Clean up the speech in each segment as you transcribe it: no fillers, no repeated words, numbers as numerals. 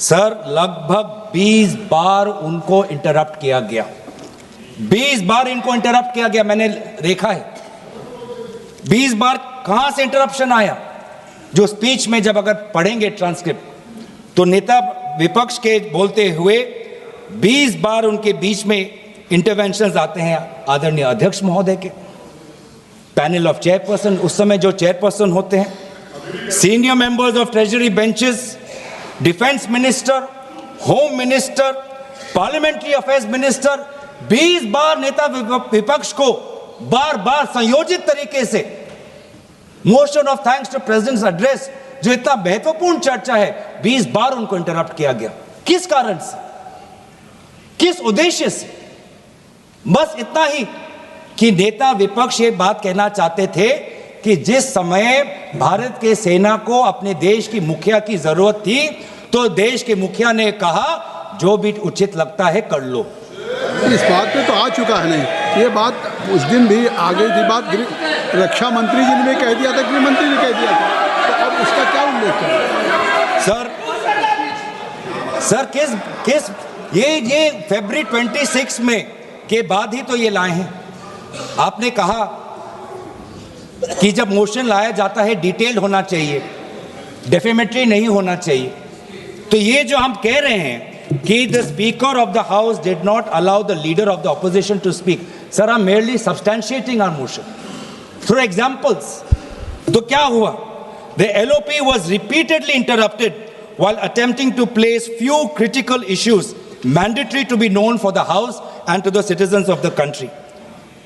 Sir लगभग 20 बार उनको interrupt किया गया, 20 बार इनको इंटरप्ट किया गया, मैंने देखा है 20 बार। कहां से इंटरप्शन आया? जो स्पीच में जब अगर पढ़ेंगे ट्रांसक्रिप्ट तो नेता विपक्ष के बोलते हुए 20 बार उनके बीच में इंटरवेंशंस आते हैं आदरणीय अध्यक्ष महोदय के, पैनल ऑफ चेयरपर्सन, उस समय जो चेयरपर्सन होते हैं, senior members of treasury benches, defence minister, home minister, parliamentary affairs minister, 20 बार नेता विपक्ष को बार बार संयोजित तरीके से motion of thanks to president's address, जो इतना महत्वपूर्ण चर्चा है, 20 बार उनको इंटरप्ट किया गया। किस कारण से, किस उद्देश्य से? बस इतना ही कि नेता विपक्ष ये बात कहना चाहते थे कि जिस समय भारत के सेना को अपने देश की मुखिया की जरूरत थी तो देश के मुखिया ने कहा जो भी उचित लगता है कर लो। इस बात पे तो आ चुका है नहीं, ये बात उस दिन भी आ गई थी बात, रक्षा मंत्री जी ने भी कह दिया था, गृह मंत्री ने कह दिया था, तो अब उसका क्या उल्लेख है? सर किस ये फरवरी 26 में के बाद ही तो ये लाए हैं। आपने कहा कि जब मोशन लाया जाता है डिटेल्ड होना चाहिए, डेफेमेटरी नहीं होना चाहिए, तो ये जो हम कह रहे हैं कि the speaker of the house did not allow the leader of the opposition to speak, sir I am merely substantiating our motion through examples. तो क्या हुआ? The LOP was repeatedly interrupted while attempting to place few critical issues mandatory to be known for the house and to the citizens of the country.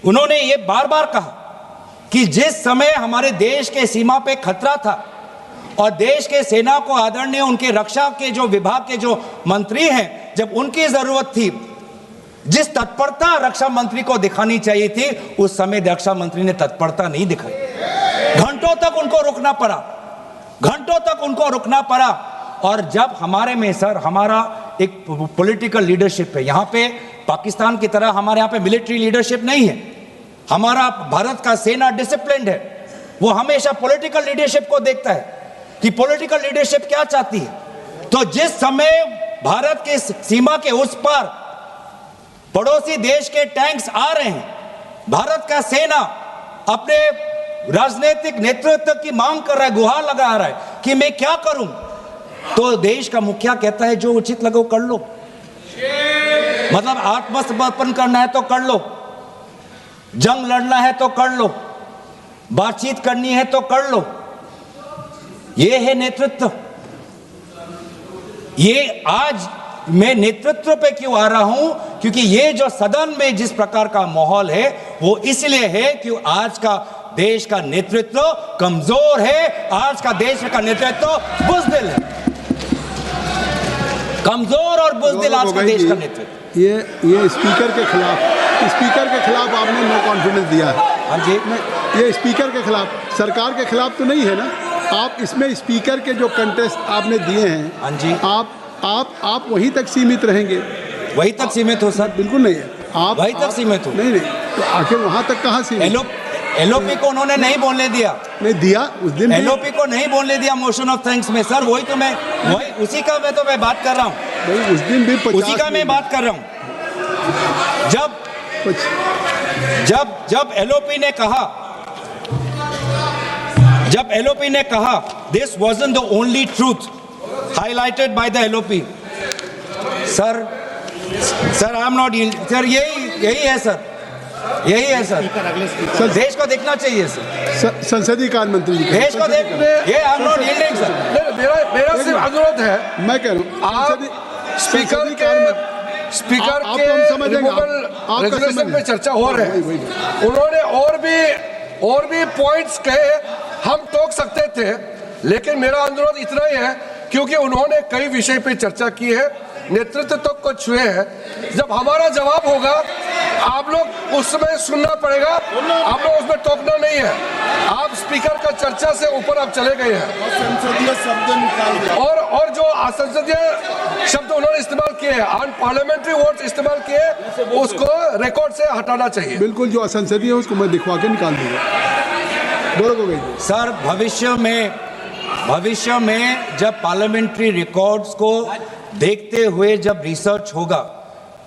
उन्होंने ये बार बार कहा कि जिस समय हमारे देश के सीमा पे खतरा था और देश के सेना को आदरणीय उनके रक्षा के जो विभाग के जो मंत्री हैं, जब उनकी जरूरत थी, जिस तत्परता रक्षा मंत्री को दिखानी चाहिए थी, उस समय रक्षा मंत्री ने तत्परता नहीं दिखाई। घंटों तक उनको रुकना पड़ा, घंटों तक उनको रुकना पड़ा। और जब हमारे में सर हमारा एक पॉलिटिकल लीडरशिप है, यहाँ पे पाकिस्तान की तरह हमारे यहाँ पे मिलिट्री लीडरशिप नहीं है, हमारा भारत का सेना डिसिप्लिन्ड है, वो हमेशा पॉलिटिकल लीडरशिप को देखता है कि पॉलिटिकल लीडरशिप क्या चाहती है। तो जिस समय भारत के सीमा के उस पार पड़ोसी देश के टैंक्स आ रहे हैं, भारत का सेना अपने राजनीतिक नेतृत्व की मांग कर रहा है, गुहार लगा रहा है कि मैं क्या करूं, तो देश का मुखिया कहता है जो उचित लगे कर लो। मतलब आत्मसमर्पण करना है तो कर लो, जंग लड़ना है तो कर लो, बातचीत करनी है तो कर लो। ये है नेतृत्व। ये आज मैं नेतृत्व पे क्यों आ रहा हूं? क्योंकि ये जो सदन में जिस प्रकार का माहौल है वो इसलिए है कि आज का देश का नेतृत्व कमजोर है, आज का देश का नेतृत्व बुज़दिल है, कमजोर और बुज़दिल आज का देश का नेतृत्व। ये स्पीकर के खिलाफ आपने नो कॉन्फिडेंस दिया है। हाँ जी, ये स्पीकर के खिलाफ, सरकार के खिलाफ तो नहीं है ना? आप इसमें स्पीकर के जो कंटेस्ट आपने दिए हैं, हाँ जी, आप वहीं तक सीमित रहेंगे? वहीं तक सीमित हो सर? बिल्कुल नहीं है, आप वहीं तक सीमित हो। नहीं, तो आखिर वहां तक कहाँ सीमित? एलओपी को उन्होंने नहीं बोलने दिया, नहीं दिया उस दिन, एलओपी को नहीं बोलने दिया मोशन ऑफ थैंक्स में। सर वही तो मैं उसी का मैं बात कर रहा हूँ, उस दिन भी उसी का मैं बात कर रहा हूँ। जब एलओपी ने कहा this wasn't the only truth highlighted by the LOP, sir I am not, sir यही है सर, यही है सर, देश को देखना चाहिए सर, संसदीय कार्य मंत्री जी देश को देख, ये I am not yielding sir. मेरा सिर्फ अनुरोध है, मैं कह रहा हूँ आप स्पीकर के रेजोल्यूशन पे चर्चा हो रहे हैं, उन्होंने और भी पॉइंट्स कहे, हम टोक सकते थे, लेकिन मेरा अनुरोध इतना ही है क्योंकि उन्होंने कई विषय पे चर्चा की है, नेतृत्व तक को छुए हैं। जब हमारा जवाब होगा आप लोग उसमें सुनना पड़ेगा, आप लोग उसमें टोकना नहीं है। आप स्पीकर का चर्चा से ऊपर आप चले गए हैं, संसदीय शब्द निकाल और जो असंसदीय शब्द उन्होंने इस्तेमाल किए हैं, अनपार्लियामेंट्री वर्ड्स इस्तेमाल किए, उसको रिकॉर्ड से हटाना चाहिए। बिल्कुल, जो असंसदीय है उसको मैं दिखवा के निकाल दूंगा। बोलो सर भविष्य में जब पार्लियामेंट्री रिकॉर्ड्स को देखते हुए जब रिसर्च होगा,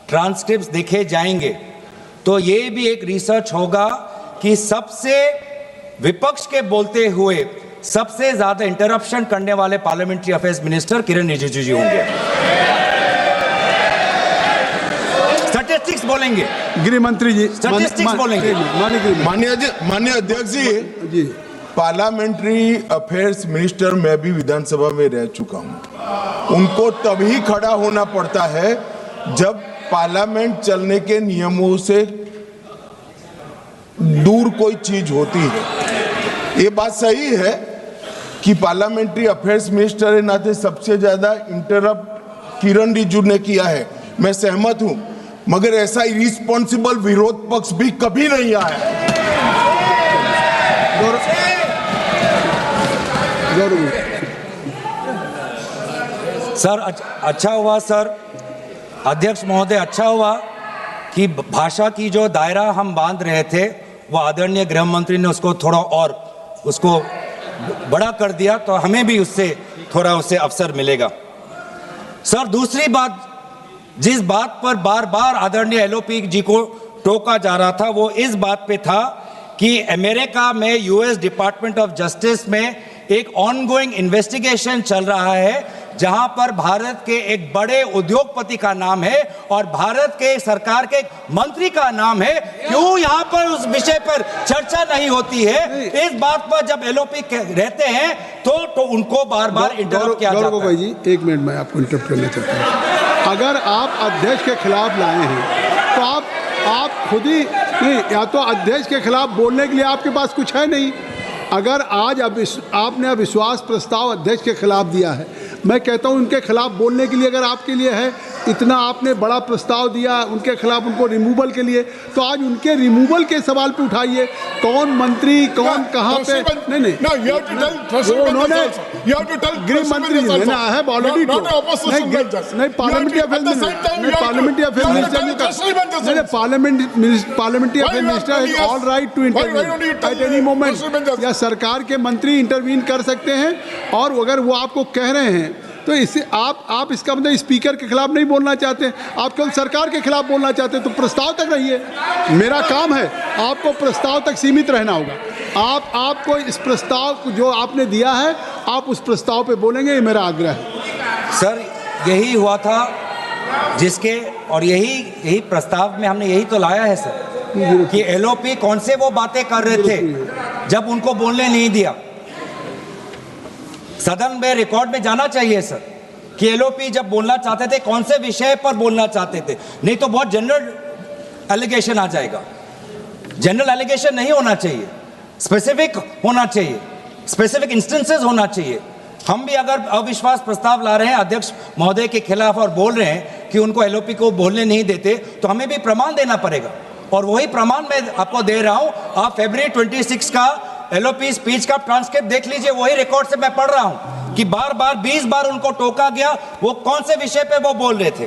ट्रांसक्रिप्ट्स देखे जाएंगे, तो ये भी एक रिसर्च होगा कि सबसे विपक्ष के बोलते हुए सबसे ज्यादा इंटरप्शन करने वाले पार्लियामेंट्री अफेयर्स मिनिस्टर किरण रिजिजू जी होंगे। स्टैटिस्टिक्स बोलेंगे, गृह मंत्री जी स्टैटिस्टिक्स बोलेंगे। माननीय अध्यक्ष जी, पार्लियामेंट्री अफेयर्स मिनिस्टर मैं भी विधानसभा में रह चुका हूं। उनको तभी खड़ा होना पड़ता है जब पार्लियामेंट चलने के नियमों से दूर कोई चीज होती है। ये बात सही है कि पार्लियामेंट्री अफेयर्स मिनिस्टर के नाते सबसे ज्यादा इंटरप्ट किरण रिजिजू ने किया है, मैं सहमत हूं, मगर ऐसा इरिस्पॉन्सिबल विरोध पक्ष भी कभी नहीं आया। सर अच्छा हुआ सर, अध्यक्ष महोदय, अच्छा हुआ कि भाषा की जो दायरा हम बांध रहे थे वो आदरणीय गृह मंत्री ने उसको थोड़ा और उसको बड़ा कर दिया, तो हमें भी उससे थोड़ा उससे अवसर मिलेगा। सर दूसरी बात, जिस बात पर बार बार आदरणीय एलओपी जी को टोका जा रहा था वो इस बात पे था कि अमेरिका में यूएस डिपार्टमेंट ऑफ जस्टिस में एक ऑनगोइंग इन्वेस्टिगेशन चल रहा है जहां पर भारत के एक बड़े उद्योगपति का नाम है और भारत के सरकार के एक मंत्री का नाम है। क्यों यहां पर उस विषय पर चर्चा नहीं होती है? इस बात पर जब एलओपी रहते हैं तो उनको बार बार इंटरप्ट किया जाता है। भाई जी एक मिनट मैं आपको इंटरप्ट करना चाहता हूं। अगर आप अध्यक्ष के खिलाफ लाए हैं तो आप खुद ही नहीं, या तो अध्यक्ष के खिलाफ बोलने के लिए आपके पास कुछ है नहीं। अगर आज आपने अविश्वास प्रस्ताव अध्यक्ष के खिलाफ दिया है, मैं कहता हूं उनके खिलाफ बोलने के लिए अगर आपके लिए है, इतना आपने बड़ा प्रस्ताव दिया उनके खिलाफ, उनको रिमूवल के लिए, तो आज उनके रिमूवल के सवाल पे उठाइए। कौन मंत्री कौन कहां पे, नहीं उन्होंने गृह मंत्री जी ने आई हैव ऑलरेडी नहीं parliamentary affairs minister is all right to intervene at any moment. या सरकार के मंत्री इंटरवीन कर सकते हैं, और अगर वो आपको कह रहे हैं तो इससे आप इसका मतलब स्पीकर के खिलाफ नहीं बोलना चाहते, आप केवल सरकार के खिलाफ बोलना चाहते हैं, तो प्रस्ताव तक रहिए। मेरा काम है, आपको प्रस्ताव तक सीमित रहना होगा। आपको इस प्रस्ताव जो आपने दिया है आप उस प्रस्ताव पे बोलेंगे, ये मेरा आग्रह है। सर यही हुआ था जिसके, और यही प्रस्ताव में हमने यही तो लाया है सर कि एलओपी कौन से वो बातें कर रहे थे जब उनको बोलने नहीं दिया। सदन में रिकॉर्ड में जाना चाहिए सर कि एलओपी जब बोलना चाहते थे कौन से विषय पर बोलना चाहते थे, नहीं तो बहुत जनरल एलिगेशन आ जाएगा। जनरल एलिगेशन नहीं होना चाहिए, स्पेसिफिक होना चाहिए, स्पेसिफिक इंस्टेंसेस होना चाहिए। हम भी अगर अविश्वास प्रस्ताव ला रहे हैं अध्यक्ष महोदय के खिलाफ और बोल रहे हैं कि उनको एलओपी को बोलने नहीं देते, तो हमें भी प्रमाण देना पड़ेगा, और वही प्रमाण मैं आपको दे रहा हूं। आप फरवरी 26 का एलओपी स्पीच का ट्रांसक्रिप्ट देख लीजिए, वही रिकॉर्ड से मैं पढ़ रहा हूं कि बार बार 20 बार उनको टोका गया, वो कौन से विषय पे वो बोल रहे थे।